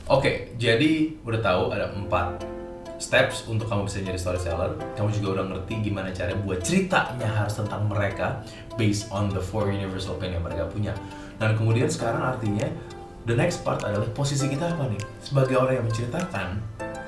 Oke, jadi udah tahu ada 4 steps untuk kamu bisa jadi storyteller. Kamu juga udah ngerti gimana cara buat ceritanya harus tentang mereka based on the 4 universal opinion yang mereka punya. Dan kemudian sekarang artinya the next part adalah posisi kita apa nih? Sebagai orang yang menceritakan,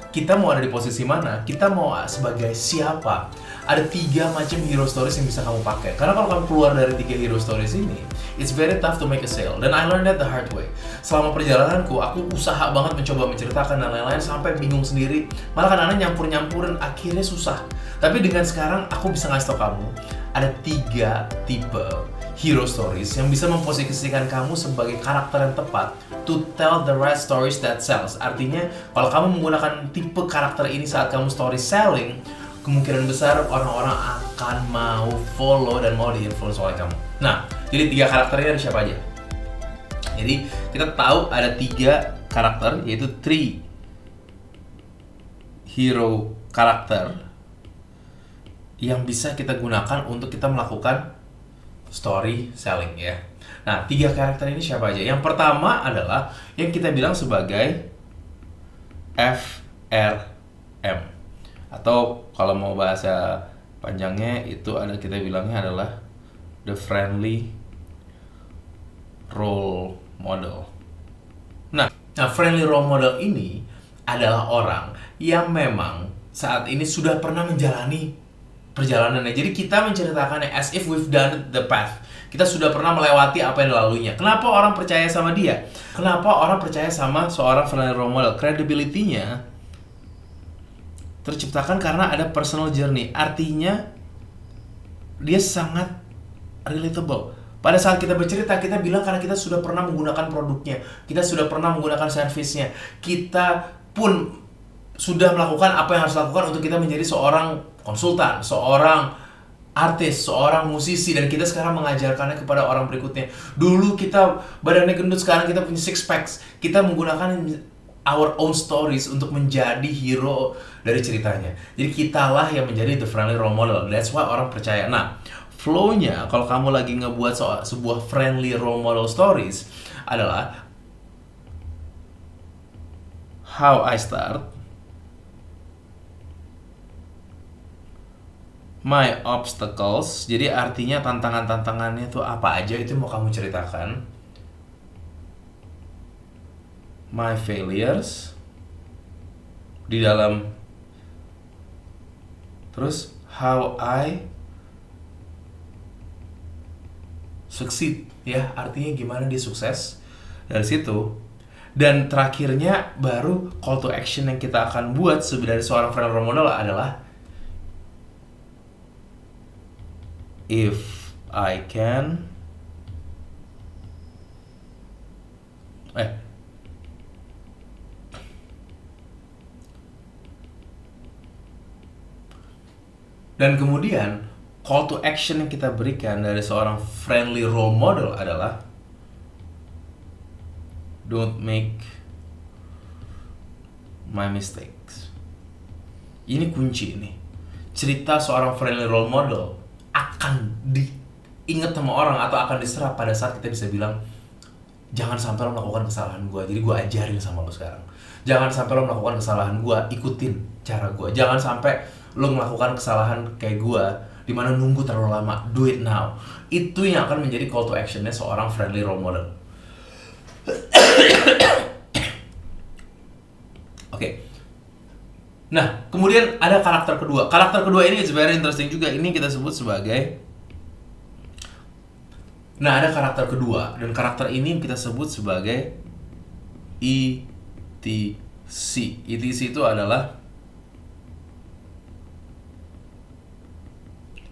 kita mau ada di posisi mana? Kita mau sebagai siapa? Ada 3 macam hero stories yang bisa kamu pakai. Karena kalau kamu keluar dari 3 hero stories ini, it's very tough to make a sale. Dan I learned that the hard way. Selama perjalananku, aku usaha banget mencoba menceritakan dan lain-lain sampai bingung sendiri. Malah kadang-kadang nyampur-nyampurin, akhirnya susah. Tapi dengan sekarang, aku bisa ngasih tau kamu, ada 3 tipe hero stories yang bisa memposisikan kamu sebagai karakter yang tepat to tell the right stories that sells. Artinya, kalau kamu menggunakan tipe karakter ini saat kamu story selling, kemungkinan besar orang-orang akan mau follow dan mau di-influence oleh kamu. Nah, jadi 3 karakternya ada siapa aja? Jadi, kita tahu ada 3 karakter, yaitu 3 hero karakter yang bisa kita gunakan untuk kita melakukan story selling ya. Nah, 3 karakter ini siapa aja? Yang pertama adalah yang kita bilang sebagai FRM, atau kalau mau bahasa panjangnya itu ada, kita bilangnya adalah the friendly role model. Nah, friendly role model ini adalah orang yang memang saat ini sudah pernah menjalani perjalanannya. Jadi kita menceritakannya as if we've done the path. Kita sudah pernah melewati apa yang dilaluinya. Kenapa orang percaya sama dia? Kenapa orang percaya sama seorang friendly role model? Credibility-nya terciptakan karena ada personal journey. Artinya dia sangat relatable. Pada saat kita bercerita, kita bilang karena kita sudah pernah menggunakan produknya, kita sudah pernah menggunakan servisnya, kita pun sudah melakukan apa yang harus dilakukan untuk kita menjadi seorang konsultan, seorang artis, seorang musisi, dan kita sekarang mengajarkannya kepada orang berikutnya. Dulu kita badannya gendut, sekarang kita punya six packs. Kita menggunakan our own stories untuk menjadi hero dari ceritanya. Jadi kitalah yang menjadi the friendly role model. That's why orang percaya. Nah, flow-nya kalau kamu lagi ngebuat sebuah friendly role model stories adalah how I start, my obstacles, jadi artinya tantangan-tantangannya itu apa aja, itu mau kamu ceritakan. My failures di dalam, terus how I succeed, ya artinya gimana dia sukses dari situ. Dan terakhirnya baru call to action yang kita akan buat dari seorang friend role model adalah if I can dan kemudian call to action yang kita berikan dari seorang friendly role model adalah don't make my mistakes. Ini kunci ini. Cerita seorang friendly role model akan diingat sama orang atau akan diserap pada saat kita bisa bilang, jangan sampai lo melakukan kesalahan gue, jadi gue ajarin sama lo sekarang. Jangan sampai lo melakukan kesalahan gue, ikutin cara gue. Jangan sampai lo melakukan kesalahan kayak gue, dimana nunggu terlalu lama, do it now. Itu yang akan menjadi call to actionnya seorang friendly role model. Oke. Nah, kemudian ada karakter kedua. Karakter kedua ini is very interesting juga. Ini kita sebut sebagai, nah ada karakter kedua, dan karakter ini kita sebut sebagai ETC. ETC itu adalah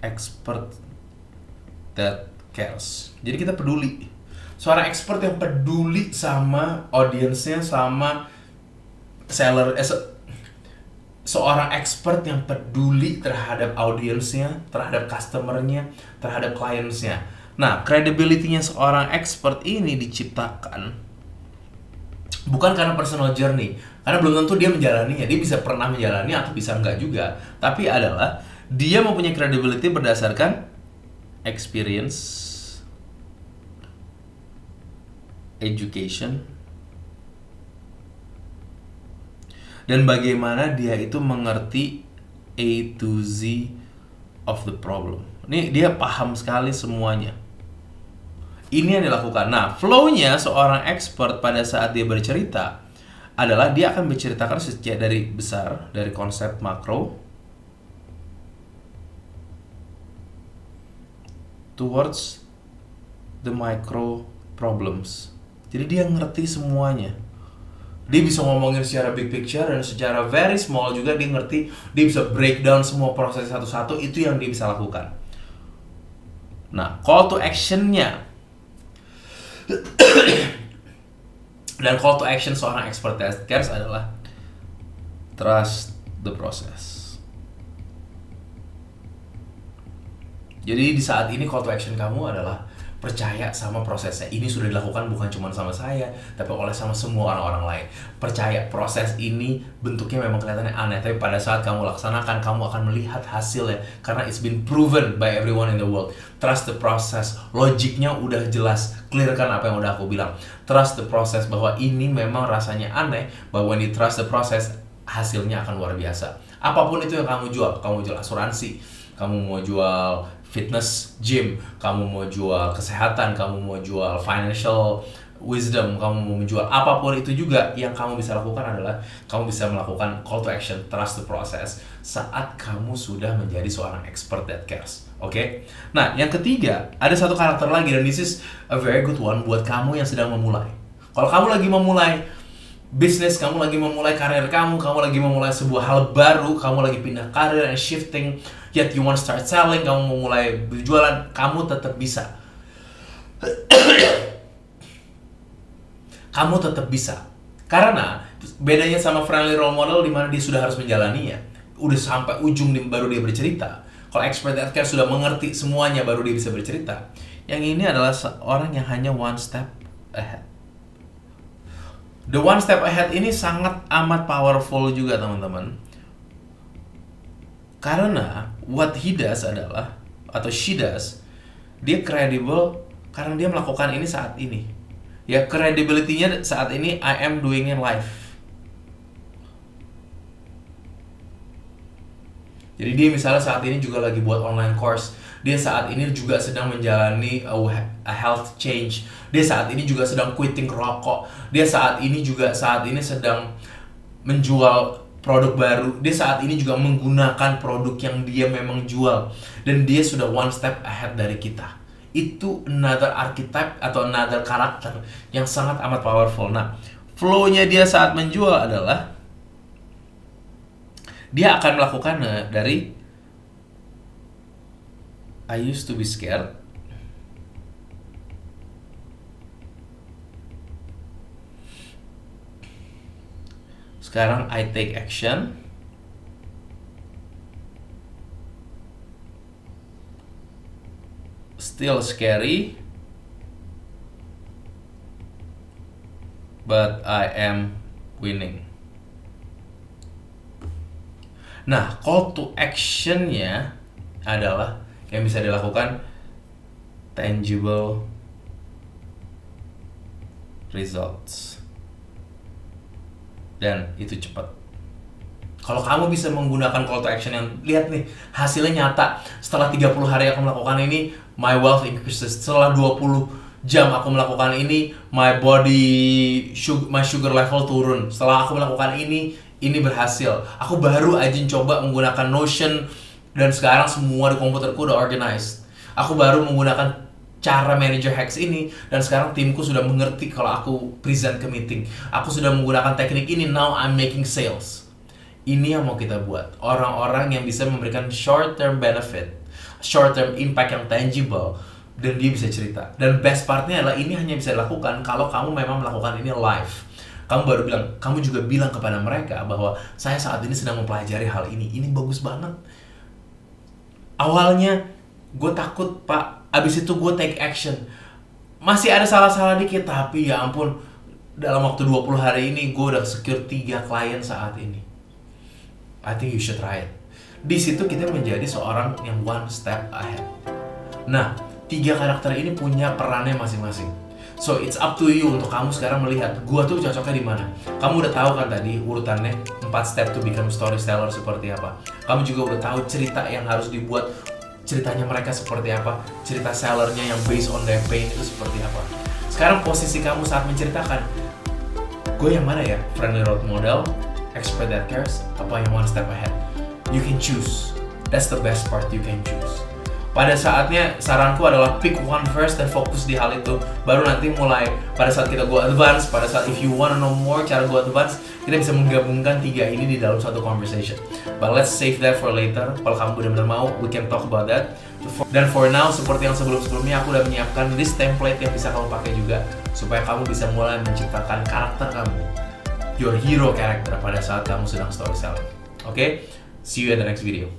expert that cares. Jadi kita peduli. Seorang expert yang peduli sama audiensnya, sama seller, seorang expert yang peduli terhadap audiensnya, terhadap customernya, terhadap kliennya. Nah, credibility-nya seorang expert ini diciptakan bukan karena personal journey, karena belum tentu dia menjalaninya. Dia bisa pernah menjalani atau bisa enggak juga. Tapi adalah dia mempunyai credibility berdasarkan experience, education, dan bagaimana dia itu mengerti A to Z of the problem. Ini dia paham sekali semuanya. Ini yang dilakukan. Nah, flow-nya seorang expert pada saat dia bercerita adalah dia akan menceritakan secara dari besar, dari konsep makro towards the micro problems. Jadi dia ngerti semuanya. Dia bisa ngomongin secara big picture dan secara very small juga dia ngerti. Dia bisa breakdown semua proses satu-satu. Itu yang dia bisa lakukan. Nah, call to action-nya dan call to action seorang expert cares adalah trust the process. Jadi di saat ini call to action kamu adalah percaya sama prosesnya. Ini sudah dilakukan bukan cuma sama saya, tapi oleh sama semua orang-orang lain. Percaya proses ini bentuknya memang kelihatannya aneh, tapi pada saat kamu laksanakan, kamu akan melihat hasilnya karena it's been proven by everyone in the world. Trust the process. Logiknya udah jelas. Clear kan apa yang udah aku bilang. Trust the process, bahwa ini memang rasanya aneh, bahwa when you trust the process, hasilnya akan luar biasa. Apapun itu yang kamu jual asuransi, kamu mau jual fitness gym, kamu mau jual kesehatan, kamu mau jual financial wisdom, kamu mau menjual apapun itu juga, yang kamu bisa lakukan adalah kamu bisa melakukan call to action, trust the process saat kamu sudah menjadi seorang expert that cares. Oke? Nah, yang ketiga, ada satu karakter lagi, dan this is a very good one buat kamu yang sedang memulai. Kalau kamu lagi memulai bisnis, kamu lagi memulai karir kamu lagi memulai sebuah hal baru, kamu lagi pindah karir and shifting, yet you want to start selling, kamu mau mulai berjualan, kamu tetap bisa. Kamu tetap bisa. Karena bedanya sama friendly role model di mana dia sudah harus menjalaninya. Udah sampai ujung baru dia bercerita. Kalau expert that care sudah mengerti semuanya baru dia bisa bercerita. Yang ini adalah seorang yang hanya one step ahead. The one step ahead ini sangat amat powerful juga, teman-teman. Karena what he does adalah, atau she does, dia credible karena dia melakukan ini saat ini. Ya, credibility-nya saat ini, I am doing in life. Jadi dia misalnya saat ini juga lagi buat online course. Dia saat ini juga sedang menjalani a health change. Dia saat ini juga sedang quitting rokok. Dia saat ini sedang menjual produk baru. Dia saat ini juga menggunakan produk yang dia memang jual. Dan dia sudah one step ahead dari kita. Itu another archetype atau another karakter yang sangat amat powerful. Nah, flow-nya dia saat menjual adalah dia akan melakukan dari I used to be scared, sekarang I take action, still scary, but I am winning. Nah, call to action-nya adalah yang bisa dilakukan tangible results. Dan itu cepat. Kalau kamu bisa menggunakan call to action yang, lihat nih, hasilnya nyata. Setelah 30 hari aku melakukan ini, my wealth increases. Setelah 20 jam aku melakukan ini, my sugar level turun. Setelah aku melakukan ini berhasil. Aku baru aja coba menggunakan Notion dan sekarang semua di komputerku udah organized. Aku baru menggunakan cara manager hacks ini dan sekarang timku sudah mengerti kalau aku present ke meeting. Aku sudah menggunakan teknik ini, now I'm making sales. Ini yang mau kita buat. Orang-orang yang bisa memberikan short term benefit, short term impact yang tangible, dan dia bisa cerita. Dan best partnya adalah ini hanya bisa dilakukan kalau kamu memang melakukan ini live. Kamu juga bilang kepada mereka bahwa saya saat ini sedang mempelajari hal ini bagus banget. Awalnya gue takut, Pak. Abis itu gue take action. Masih ada salah-salah dikit, tapi ya ampun, dalam waktu 20 hari ini gue udah secure 3 klien saat ini. I think you should try it. Di situ kita menjadi seorang yang one step ahead. Nah, 3 karakter ini punya perannya masing-masing. So it's up to you untuk kamu sekarang melihat gua tuh cocoknya di mana. Kamu udah tahu kan tadi urutannya 4 step to become storyteller seperti apa. Kamu juga udah tahu cerita yang harus dibuat, ceritanya mereka seperti apa, cerita sellernya yang based on their pain itu seperti apa. Sekarang posisi kamu saat menceritakan, gue yang mana ya? Friendly role model, expert that cares, apa yang one step ahead? You can choose. That's the best part, you can choose. Pada saatnya saranku adalah pick one first dan fokus di hal itu. Baru nanti mulai pada saat kita go advance, pada saat if you wanna know more cara go advance, kita bisa menggabungkan 3 ini di dalam satu conversation. But let's save that for later. Kalau kamu benar-benar mau, we can talk about that. Dan for now, seperti yang sebelum-sebelumnya, aku udah menyiapkan list template yang bisa kamu pakai juga supaya kamu bisa mulai menciptakan karakter kamu, your hero character pada saat kamu sedang storytelling. Okay? See you at the next video.